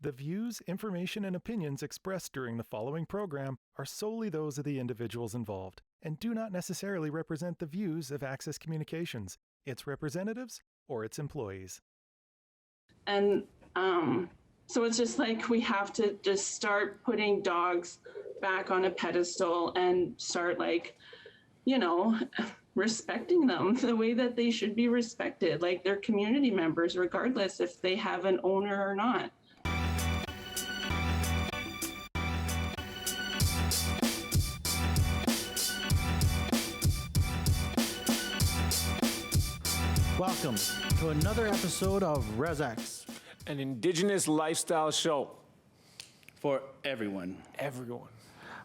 The views, information, and opinions expressed during the following program are solely those of the individuals involved and do not necessarily represent the views of Access Communications, its representatives, or its employees. And so it's just like we have to just start putting dogs back on a pedestal and start, like, you know, respecting them the way that they should be respected, like they're community members, regardless if they have an owner or not. Welcome to another episode of RezX, an Indigenous lifestyle show for everyone. Everyone.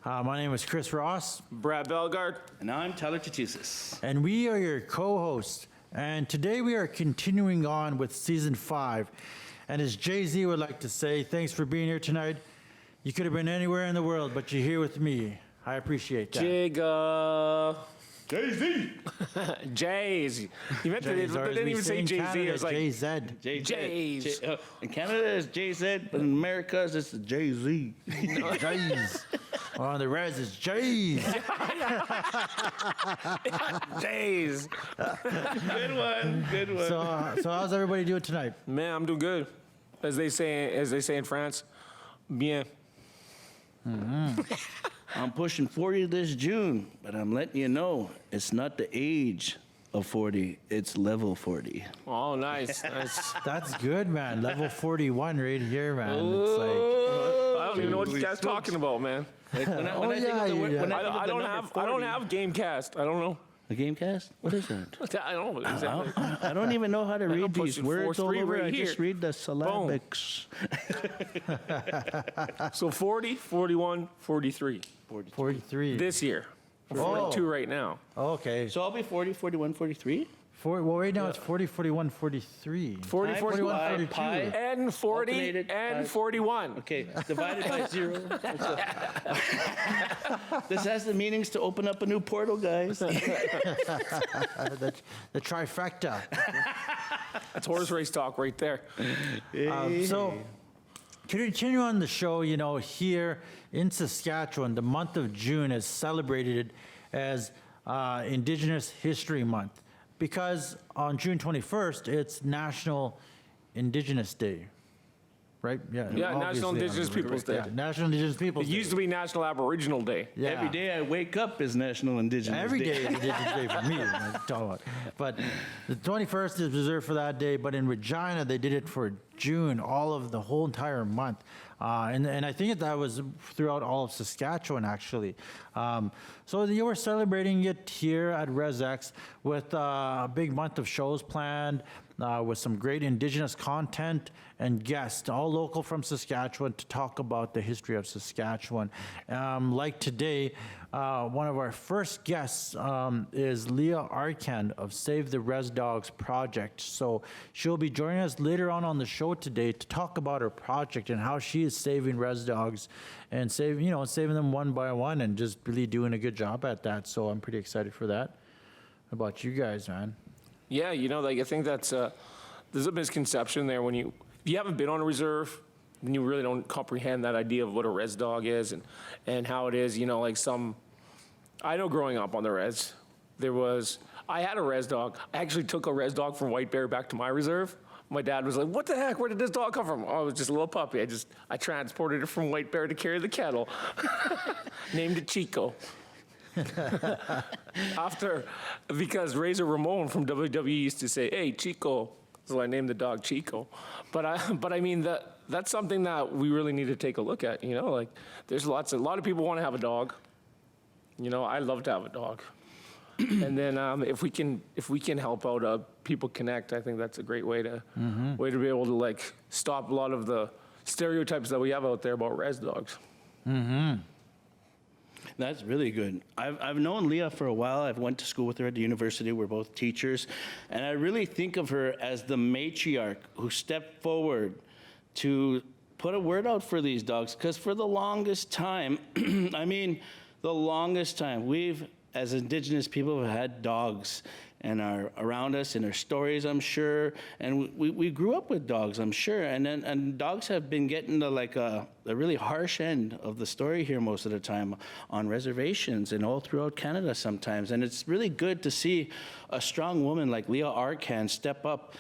My name is Chris Ross. Brad Bellergarde. And I'm Tootoosis. And we are your co-hosts. And today we are continuing on with Season 5. And as Jay-Z would like to say, thanks for being here tonight. You could have been anywhere in the world, but you're here with me. I appreciate that. Jigga. Jay-Z. Jays. You meant to, they didn't even say Jay-Z. It was like Jay-Z. Jays. In Canada, it's Jay-Z, but in America, it's Jay-Z. Jays. On the Rez, it's Jays. Jays. Good one. Good one. So how's everybody doing tonight? Man, I'm doing good. As they say in France, bien. Mm-hmm. I'm pushing 40 this June, but I'm letting you know, it's not the age of 40, it's level 40. Oh, nice. Nice. That's good, man. Level 41 right here, man. It's like, I don't even know what you guys talking about, man. Like when I think of the word, when I don't have Gamecast. I don't know. A Gamecast? What is that? I don't know exactly. I don't even know how to read these pushing words all 4-3 over. right I here. just read the syllabics. So 40, 41, 43. 43. This year. We're 42 right now. Okay. So I'll be 40, 41, 43? Well, right now it's 40, 41, 43. 40, 41, 42. Pi. and 40, Alternated and pi. 41. Okay, divided by 0. This has the meanings to open up a new portal, guys. The trifecta. That's horse race talk right there. So, to continue on the show, you know, here in Saskatchewan, the month of June is celebrated as Indigenous History Month because on June 21st, it's National Indigenous Day. Right? Yeah, obviously, National Indigenous Peoples Day. Yeah, National Indigenous Peoples It Day. used to be National Aboriginal Day. Yeah. Every day I wake up is National Indigenous Every Day. day is Indigenous Day for me. But the 21st is reserved for that day. But in Regina, they did it for June, the whole entire month. And I think that was throughout all of Saskatchewan, actually. So you were celebrating it here at RezX with a big month of shows planned, with some great Indigenous content and guests, all local from Saskatchewan, to talk about the history of Saskatchewan. Like today, one of our first guests is Leah Arcand of Save the Rez Dogs project. So she'll be joining us later on the show today to talk about her project and how she is saving Rez Dogs and saving them one by one and just really doing a good job at that. So I'm pretty excited for that. How about you guys, man? Yeah, I think that's there's a misconception there when if you haven't been on a reserve, then you really don't comprehend that idea of what a Rez Dog is and how it is. I know growing up on the Rez, I had a Rez Dog. I actually took a Rez Dog from White Bear back to my reserve. My dad was like, "What the heck? Where did this dog come from?" Oh, it was just a little puppy. I transported it from White Bear to carry the kettle. Named it Chico. Because Razor Ramon from WWE used to say, "Hey, Chico." So I named the dog Chico. But I mean that's something that we really need to take a look at. There's a lot of people want to have a dog. I love to have a dog. And then if we can help out people connect, I think that's a great way to be able to stop a lot of the stereotypes that we have out there about Rez Dogs. Mm-hmm. That's really good. I've known Leah for a while. I've went to school with her at the university. We're both teachers. And I really think of her as the matriarch who stepped forward to put a word out for these dogs. Because for the longest time, we've, as Indigenous people, have had dogs. and are around us in our stories, I'm sure. And we grew up with dogs, I'm sure. And dogs have been getting the really harsh end of the story here most of the time on reservations and all throughout Canada sometimes. And it's really good to see a strong woman like Leah Arcand step up,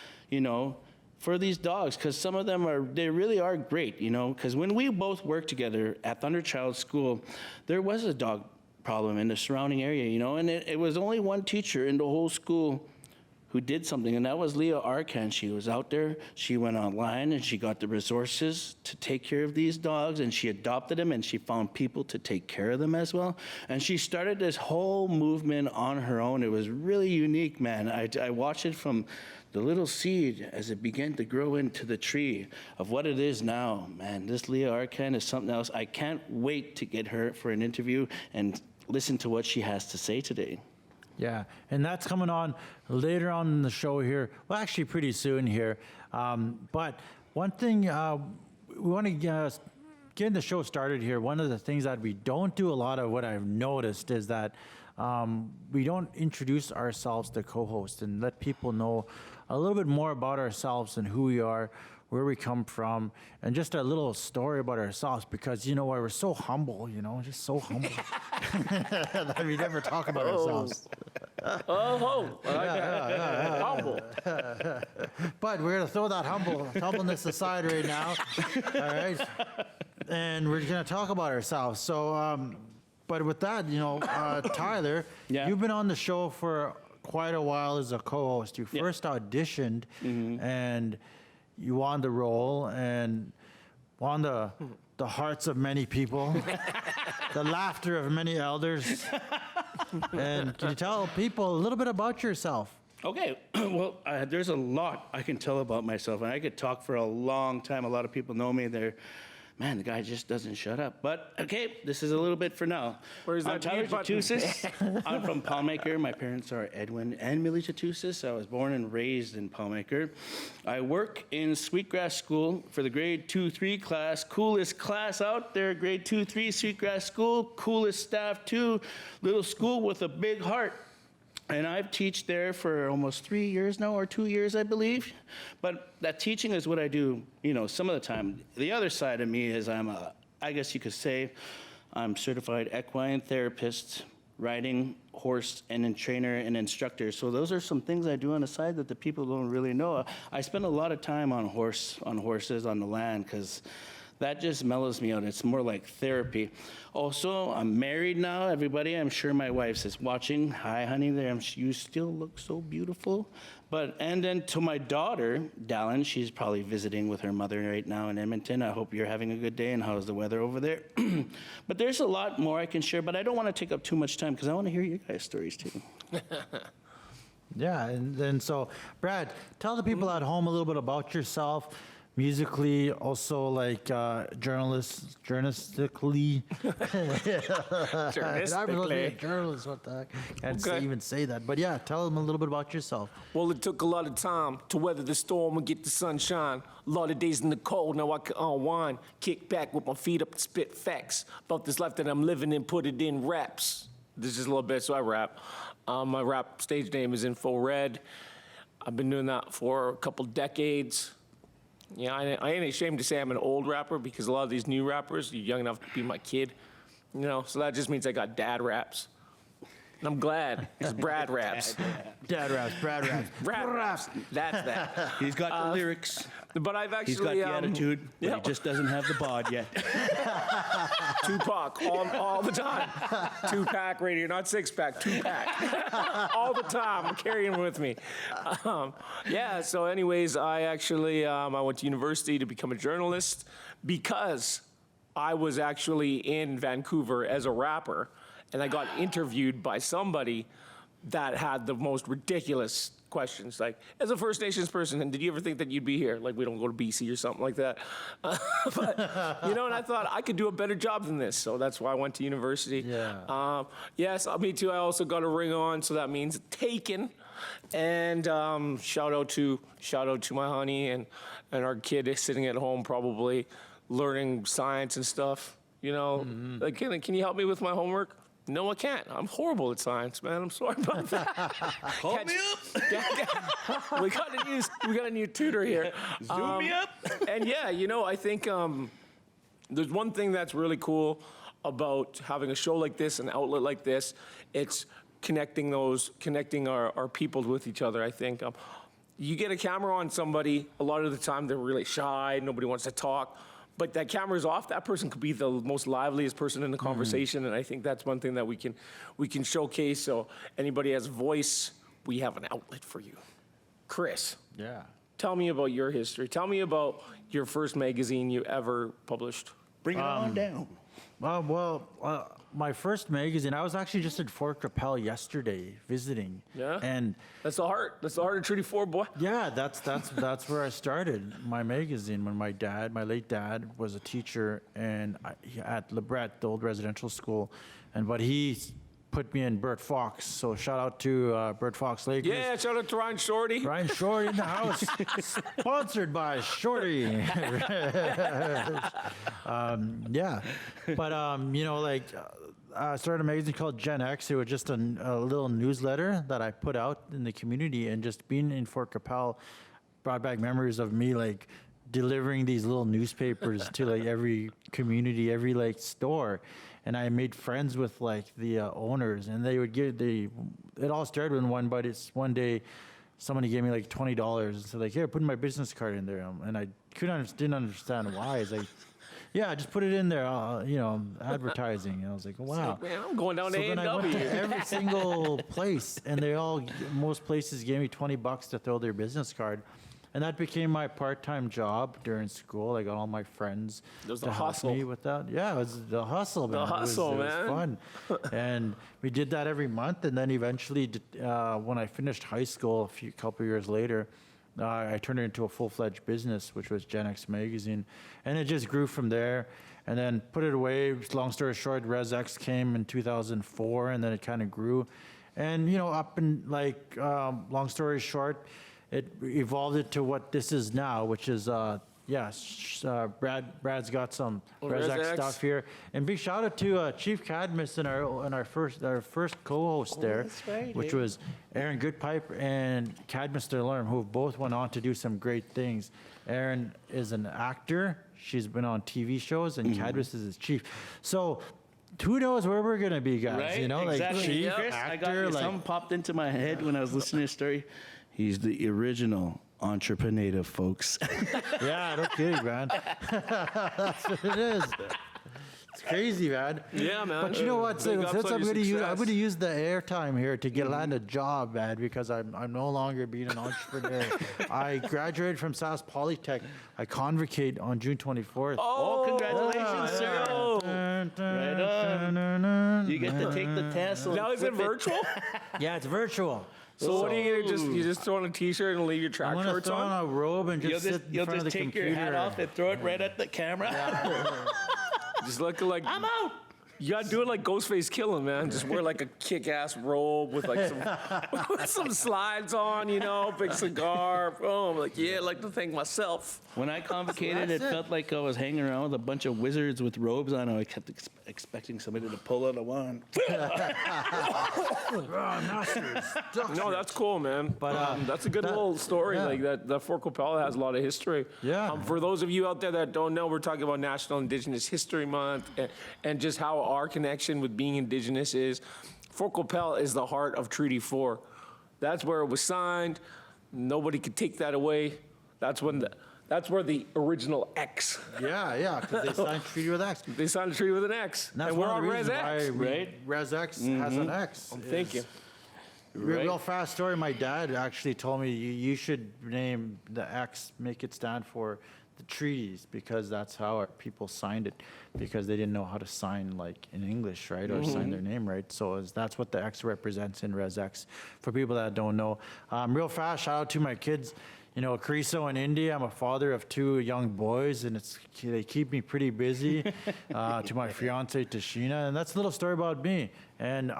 for these dogs, because some of them they really are great, because when we both worked together at Thunderchild School, there was a dog problem in the surrounding area, and it was only one teacher in the whole school who did something, and that was Leah Arcand. She was out there, she went online, and she got the resources to take care of these dogs, and she adopted them, and she found people to take care of them as well. And she started this whole movement on her own. It was really unique, man. I watched it from the little seed as it began to grow into the tree of what it is now. Man, this Leah Arcand is something else. I can't wait to get her for an interview and listen to what she has to say today. Yeah, and that's coming on later on in the show here. Well, actually pretty soon here. But one thing we want to getting the show started here. One of the things that we don't do a lot of, what I've noticed, is that we don't introduce ourselves to co-hosts and let people know a little bit more about ourselves and who we are, where we come from, and just a little story about ourselves, because we're so humble, just so humble that we never talk about ourselves. Humble. But we're going to throw that humbleness aside right now, all right? And we're going to talk about ourselves. So, but with that, Tyler, Yeah. you've been on the show for quite a while as a co-host. You Yeah. first auditioned, and you won the role and won the hearts of many people, the laughter of many elders. And can you tell people a little bit about yourself? Okay, well, there's a lot I can tell about myself, and I could talk for a long time. A lot of people know me. Man, the guy just doesn't shut up. But, okay, this is a little bit for now. Where's I'm that Tyler mute button? Tootoosis. I'm from Palmaker. My parents are Edwin and Millie Tootoosis. I was born and raised in Palmaker. I work in Sweetgrass School for the grade 2-3 class. Coolest class out there, grade 2-3 Sweetgrass School. Coolest staff, too. Little school with a big heart. And I've taught there for almost 3 years now, or 2 years, I believe. But that teaching is what I do, some of the time. The other side of me is I guess you could say, I'm certified equine therapist, riding horse and trainer and instructor. So those are some things I do on the side that the people don't really know. I spend a lot of time on horses on the land, because that just mellows me out. It's more like therapy. Also, I'm married now, everybody. I'm sure my wife is watching. Hi, honey, there. You still look so beautiful. And then to my daughter, Dallin, she's probably visiting with her mother right now in Edmonton. I hope you're having a good day, and how's the weather over there? But there's a lot more I can share, but I don't want to take up too much time, because I want to hear you guys' stories too. Yeah, and then so, Brad, tell the people at home a little bit about yourself. Musically, also like journalistically. Journalistically. I'm looking at journalists, what the heck? Can't Okay. even say that. But yeah, tell them a little bit about yourself. Well, it took a lot of time to weather the storm and get the sunshine. A lot of days in the cold, now I can unwind, kick back with my feet up and spit facts about this life that I'm living and put it in raps. This is a little bit, so I rap. My rap stage name is Info Red. I've been doing that for a couple decades. Yeah, I ain't ashamed to say I'm an old rapper, because a lot of these new rappers, you're young enough to be my kid. So that just means I got dad raps. And I'm glad, because Brad raps. Dad raps, Brad raps. Brad raps. That's that. He's got the lyrics. But I've actually... He's got the attitude, but yeah. he just doesn't have the bod yet. Tupac, all the time. 2-pack radio, not 6-pack, 2-pack. All the time, I'm carrying him with me. So anyways, I actually, I went to university to become a journalist, because I was actually in Vancouver as a rapper, and I got interviewed by somebody that had the most ridiculous questions. Like, as a First Nations person, and did you ever think that you'd be here? Like, we don't go to BC or something like that. But, and I thought I could do a better job than this. So that's why I went to university. Yeah. Yes, me too. I also got a ring on, so that means taken. And shout out to my honey and our kid is sitting at home probably learning science and stuff. Like, can you help me with my homework? No, I can't. I'm horrible at science, man. I'm sorry about that. Call me up. We got a new tutor here. Zoom me up. And yeah, I think there's one thing that's really cool about having a show like this, an outlet like this. It's connecting our peoples with each other. I think you get a camera on somebody, a lot of the time they're really shy, nobody wants to talk. But that camera's off, that person could be the most liveliest person in the conversation, and I think that's one thing that we can showcase. So anybody has a voice, we have an outlet for you. Chris, Yeah. tell me about your history. Tell me about your first magazine you ever published. Bring it on down. My first magazine, I was actually just at Fort Capel yesterday visiting. Yeah? And That's the heart of Treaty 4, boy. yeah, that's where I started my magazine when my late dad, was a teacher at Lebret, the old residential school, but he put me in Bert Fox. So shout out to Bert Fox Lakers. Yeah, shout out to Ryan Shorty. Ryan Shorty in the house, sponsored by Shorty. Yeah, but I started a magazine called Gen X. It was just a little newsletter that I put out in the community, and just being in Fort Capel brought back memories of me delivering these little newspapers to every community, every store. And I made friends with the owners, and they would it all started with one day somebody gave me $20 and said here, put my business card in there. And I didn't understand why. It's yeah, just put it in there, advertising. And I was like, wow. Man, I'm going down to Then I went A&W. to every single place, and most places gave me $20 to throw their business card. And that became my part-time job during school. I got all my friends It was to the help hustle. me with that. Yeah, it was the hustle, man. hustle, it was man. fun. And we did that every month. And then eventually, when I finished high school a couple years later, I turned it into a full-fledged business, which was Gen X Magazine. And it just grew from there. And then put it away. Long story short, RezX came in 2004, and then it kind of grew. And, long story short, it evolved into what this is now, which is, Brad's got some RezX stuff here. And big shout out to Chief Cadmus and our first co-host there, that's right, which eh? was Aaron Goodpipe and Cadmus DeLorme, who both went on to do some great things. Aaron is an actor. She's been on TV shows, and Cadmus is his chief. So who knows where we're going to be, guys? Right? Exactly. Chief, Chris, I got actor, you. Something popped into my head when I was listening to your story. He's the original entrepreneur, folks. yeah, no kidding, man. That's what it is. It's crazy, man. Yeah, man. But you know what? Big Since ups on I'm your going success. to use the airtime here to land a job, man, because I'm no longer being an entrepreneur. I graduated from South Polytech. I convocate on June 24th. Oh, congratulations, sir. Right on. You get to take the test. Now is it virtual? Yeah, it's virtual. So what are you gonna you just throw on a t-shirt and leave your I'm track going to shorts throw on? on a robe and just sit in You'll front just of the take computer. your hat off and throw it right at the camera. Just look like I'm out. you gotta do it like Ghostface Killing, man. Just wear a kick-ass robe with some slides on, big cigar. Oh, I'm I'd like to thank myself. When I convocated, That's it it. felt like I was hanging around with a bunch of wizards with robes on. I kept expecting somebody to pull out a wand. No, that's cool, man. But that's a good little story. yeah. That Fort Capel has a lot of history. Yeah. For those of you out there that don't know, we're talking about National Indigenous History Month and just how our connection with being Indigenous is. Fort Capel is the heart of Treaty 4. That's where it was signed. Nobody could take that away. That's where the original X. Yeah, because they signed treaty with X. They signed a treaty with an X. And that's and we're one on of the reasons RezX. why right? RezX has an X. Thank you. Real fast story. My dad actually told me you should name the X, make it stand for the treaties, because that's how our people signed it, because they didn't know how to sign in English, right, or sign their name right. So that's what the X represents in RezX. For people that don't know, real fast, shout out to my kids. Criso in India. I'm a father of 2 young boys, and they keep me pretty busy. To my fiance, Tashina, and that's a little story about me. And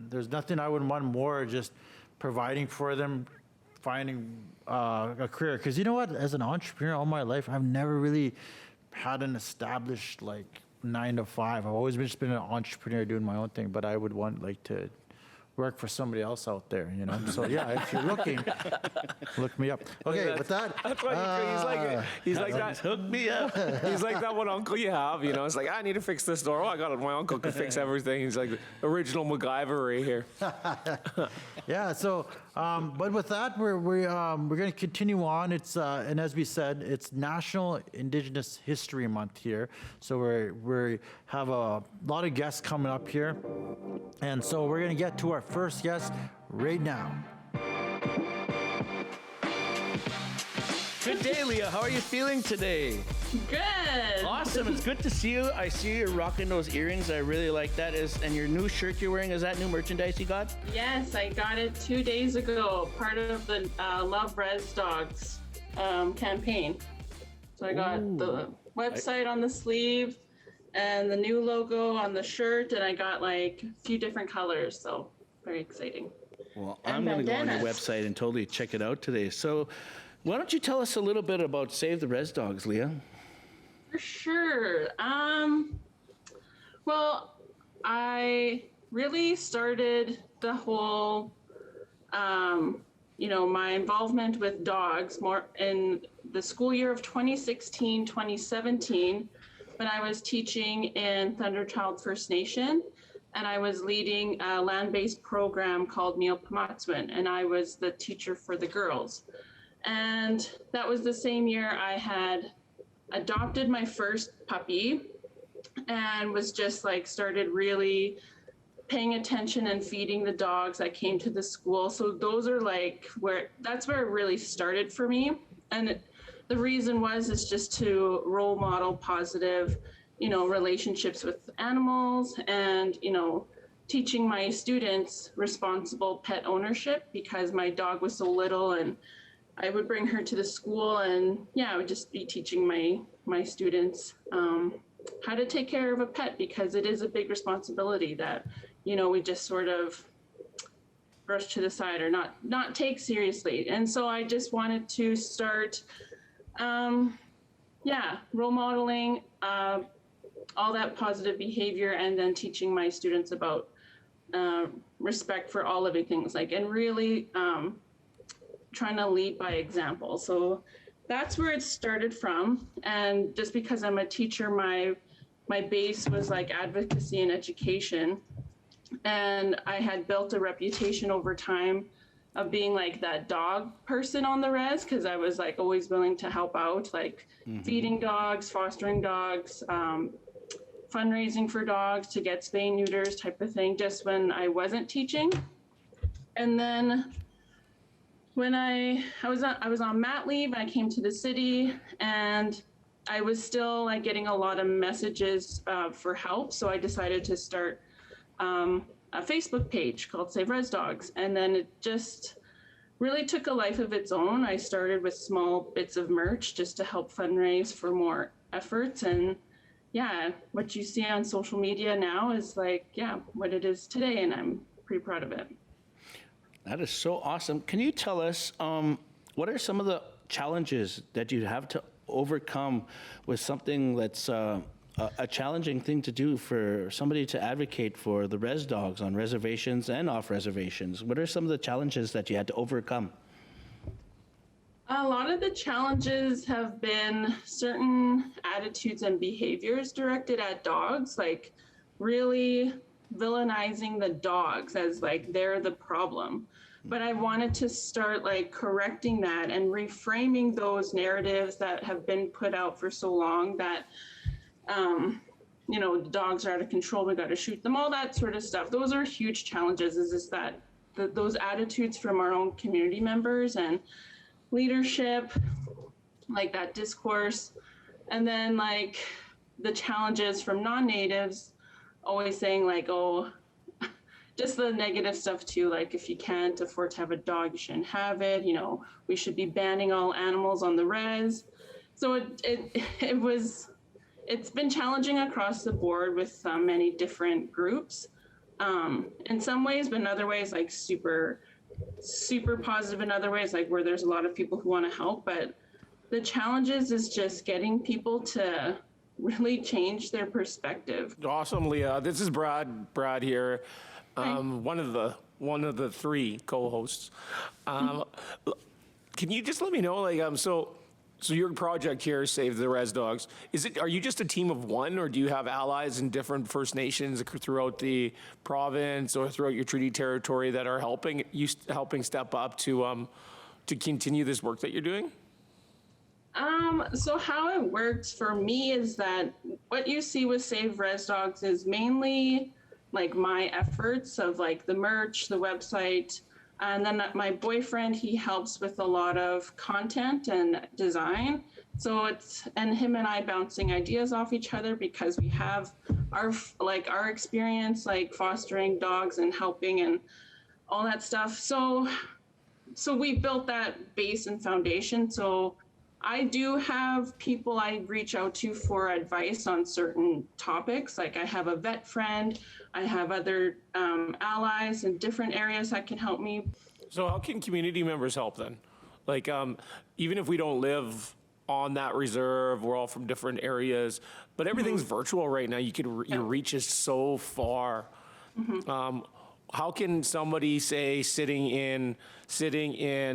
there's nothing I would want more, just providing for them, finding a career. Because you know what? As an entrepreneur all my life, I've never really had an established 9 to 5. I've always just been an entrepreneur doing my own thing, but I would want like to work for somebody else out there, you know? So yeah, if you're looking, look me up. Okay, with that. That's why he's like that. Hook me up. He's like that one uncle you have, you know. It's like, I need to fix this door. Oh, I got it. My uncle can fix everything. He's like the original MacGyver right here. Yeah. So, but with that, we're going to continue on. It's and as we said, it's National Indigenous History Month here. So we have a lot of guests coming up here, and so we're going to get to our first guest right now. Good day, Leah. How are you feeling today? Good. Awesome. It's good to see you. I see you're rocking those earrings. I really like that. And your new shirt you're wearing, is that new merchandise you got? Yes, I got it 2 days ago, part of the Love Rez Dogs campaign. So I got the website on the sleeve and the new logo on the shirt, and I got like a few different colors, so very exciting. Well, I'm going to go on your website and totally check it out today. So why don't you tell us a little bit about Save the Rez Dogs, Leah? For sure. Well, I really started the whole, my involvement with dogs more in the school year of 2016, 2017, when I was teaching in Thunderchild First Nation, and I was leading a land-based program called Meal Pamatswin, and I was the teacher for the girls. And that was the same year I had adopted my first puppy and was just like started really paying attention and feeding the dogs that came to the school. So those are like that's where it really started for me. And the reason is just to role model positive, relationships with animals and, teaching my students responsible pet ownership, because my dog was so little and I would bring her to the school, and I would just be teaching my students how to take care of a pet, because it is a big responsibility that, we just sort of brush to the side or not take seriously. And so I just wanted to start, role modeling all that positive behavior, and then teaching my students about respect for all living things, and really trying to lead by example. So that's where it started from. And just because I'm a teacher, my base was advocacy and education. And I had built a reputation over time of being that dog person on the res, because I was always willing to help out, feeding dogs, fostering dogs, fundraising for dogs to get spay neuters type of thing, just when I wasn't teaching. And then when I was on mat leave, I came to the city, and I was still getting a lot of messages for help. So I decided to start a Facebook page called Save Rez Dogs. And then it just really took a life of its own. I started with small bits of merch just to help fundraise for more efforts. And what you see on social media now is what it is today. And I'm pretty proud of it. That is so awesome. Can you tell us what are some of the challenges that you have to overcome with something that's a challenging thing to do for somebody to advocate for the Rez Dogs on reservations and off reservations? What are some of the challenges that you had to overcome? A lot of the challenges have been certain attitudes and behaviors directed at dogs, really villainizing the dogs as they're the problem. But I wanted to start correcting that and reframing those narratives that have been put out for so long that the dogs are out of control, we got to shoot them, all that sort of stuff. Those are huge challenges, is just that those attitudes from our own community members and leadership, that discourse. And then the challenges from non-natives always saying just the negative stuff too, if you can't afford to have a dog, you shouldn't have it, we should be banning all animals on the res. So it's been challenging across the board with many different groups in some ways, but in other ways super positive, in other ways where there's a lot of people who want to help. But the challenges is just getting people to really change their perspective. Awesome, Leah. This is Brad here, one of the three co-hosts. Can you just let me know, like, so your project here, Save the Rez Dogs, are you just a team of one, or do you have allies in different First Nations throughout the province or throughout your treaty territory that are helping step up to continue this work that you're doing? So how it works for me is that what you see with Save Rez Dogs is mainly like my efforts of like the merch, the website, and then my boyfriend, he helps with a lot of content and design. So and him and I bouncing ideas off each other because we have our experience like fostering dogs and helping and all that stuff. So we built that base and foundation. So I do have people I reach out to for advice on certain topics. Like I have a vet friend, I have other allies in different areas that can help me. So how can community members help then? Like even if we don't live on that reserve, we're all from different areas, but everything's virtual right now. Your reach is so far. How can somebody, say, sitting in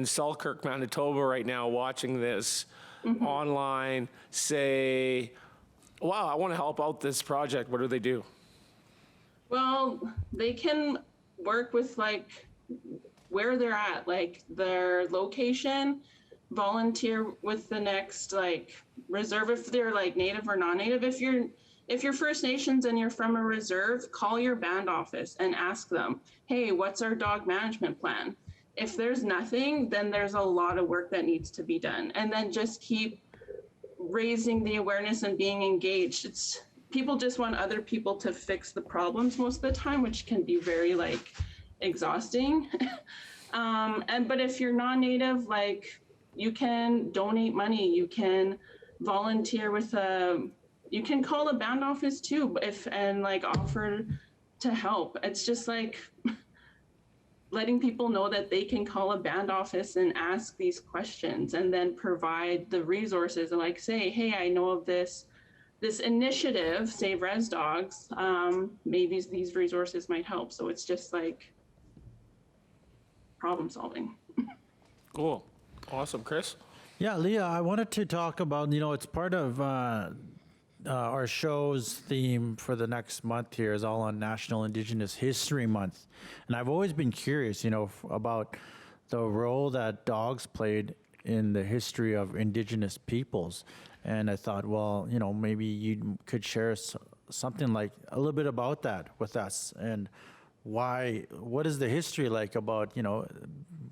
Selkirk, Manitoba right now watching this online, say, wow, I want to help out this project? What do they do? Well, they can work with like where they're at, like their location, volunteer with the next like reserve if they're like native or non-native. If you're First Nations and you're from a reserve, call your band office and ask them, hey, what's our dog management plan? If there's nothing, then there's a lot of work that needs to be done. And then just keep raising the awareness and being engaged. People just want other people to fix the problems most of the time, which can be very like exhausting. But if you're non-native, like you can donate money, you can volunteer with you can call a band office too, and like offer to help. It's just like letting people know that they can call a band office and ask these questions and then provide the resources and like say, hey, I know of this initiative, Save Rez Dogs, maybe these resources might help. So it's just like problem solving. Cool. Awesome. Chris? Yeah, Leah, I wanted to talk about, it's part of our show's theme for the next month here is all on National Indigenous History Month. And I've always been curious, about the role that dogs played in the history of Indigenous peoples. And I thought, well, maybe you could share something like a little bit about that with us. And what is the history like about,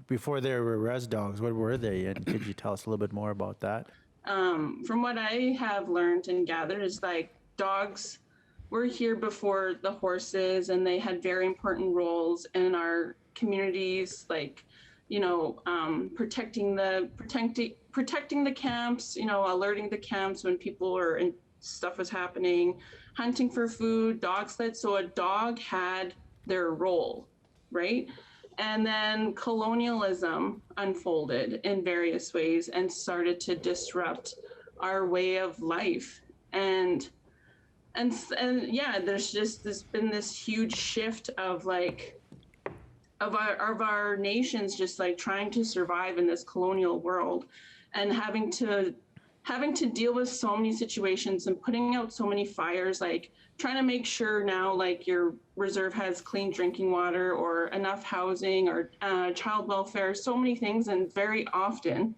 before they were Rez Dogs, what were they? And could you tell us a little bit more about that? From what I have learned and gathered is like dogs were here before the horses, and they had very important roles in our communities, like, protecting the camps, alerting the camps when stuff was happening, hunting for food, dog sleds. So a dog had their role, right? And then colonialism unfolded in various ways and started to disrupt our way of life. And yeah, there's been this huge shift of our nations just like trying to survive in this colonial world and having to deal with so many situations and putting out so many fires, like trying to make sure now like your reserve has clean drinking water or enough housing or child welfare, so many things. And very often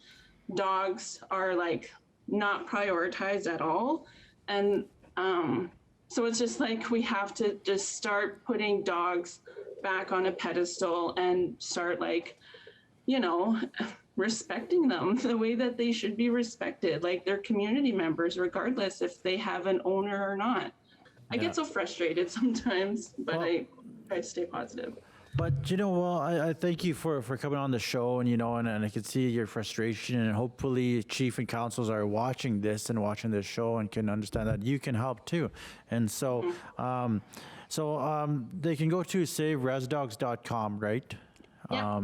dogs are like not prioritized at all. And so it's just like we have to just start putting dogs back on a pedestal and start like, respecting them the way that they should be respected, like they're community members, regardless if they have an owner or not. I get so frustrated sometimes, but I try to stay positive. But, I thank you for coming on the show, and, and I can see your frustration, and hopefully chief and councils are watching this show and can understand that you can help too. And so, they can go to saverezdogs.com, right? Yeah.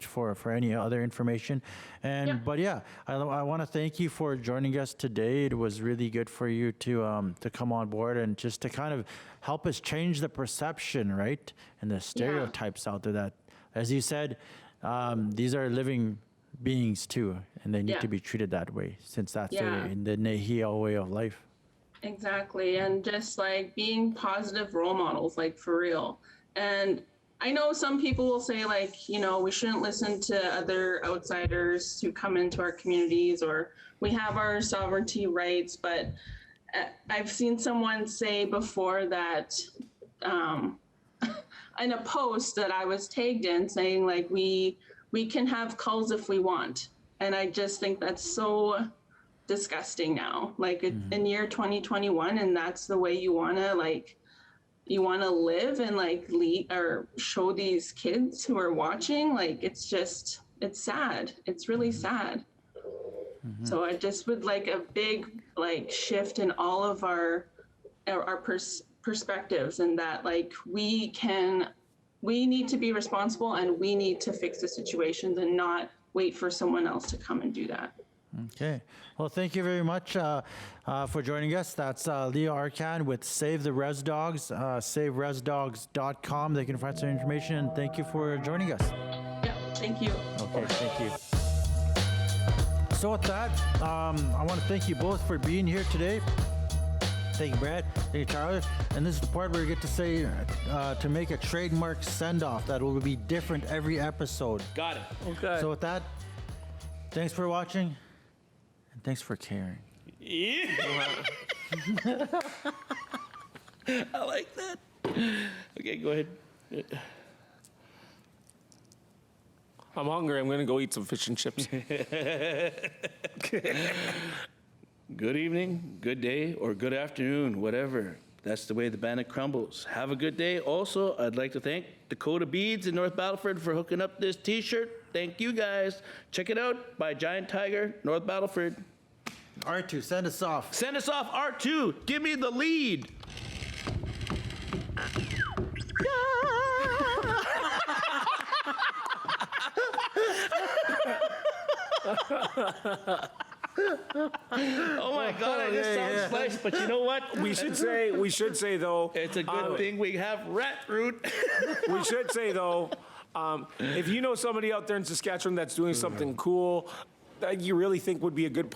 for any other information. And Yeah. but yeah, I want to thank you for joining us today. It was really good for you to come on board and just to kind of help us change the perception, right, and the stereotypes out there that, as you said, these are living beings too, and they need to be treated that way, since that's in the Nehiyao way of life. Exactly. And just like being positive role models, like for real. And I know some people will say, like, you know, we shouldn't listen to other outsiders who come into our communities, or we have our sovereignty rights. But I've seen someone say before that in a post that I was tagged in, saying like, we can have cults if we want. And I just think that's so disgusting now, like in year 2021, and that's the way you want to live and like lead or show these kids who are watching. Like, it's sad. It's really sad. So I just would like a big like shift in all of our perspectives, and that like we need to be responsible, and we need to fix the situations and not wait for someone else to come and do that. Okay. Well, thank you very much for joining us. That's Leah Arcand with Save the Rez Dogs, saverezdogs.com. They can find some information. And thank you for joining us. Yeah, thank you. Okay, thank you. So with that, I want to thank you both for being here today. Thank you, Brad. Thank you, Tyler. And this is the part where we get to say to make a trademark send-off that will be different every episode. Got it. Okay. So with that, thanks for watching. Thanks for caring. Yeah. I like that. Okay, go ahead. I'm hungry. I'm going to go eat some fish and chips. Good evening, good day, or good afternoon, whatever. That's the way the bannock crumbles. Have a good day. Also, I'd like to thank Dakota Beads in North Battleford for hooking up this t-shirt. Thank you, guys. Check it out by Giant Tiger, North Battleford. R2, send us off. Send us off, R2. Give me the lead. Oh my God, I just sound sliced, but you know what? We should say though, It's a good thing we have rat root. we should say though, if you know somebody out there in Saskatchewan that's doing something cool that you really think would be a good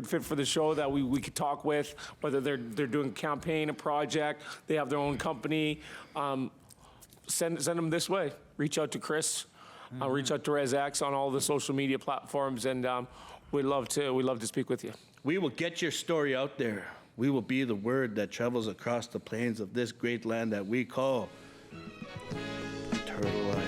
fit for the show, that we could talk with, whether they're doing a campaign, a project, they have their own company, send them this way. Reach out to Chris, reach out to RezX on all the social media platforms, and we'd love to speak with you. We will get your story out there. We will be the word that travels across the plains of this great land that we call Turtle Island.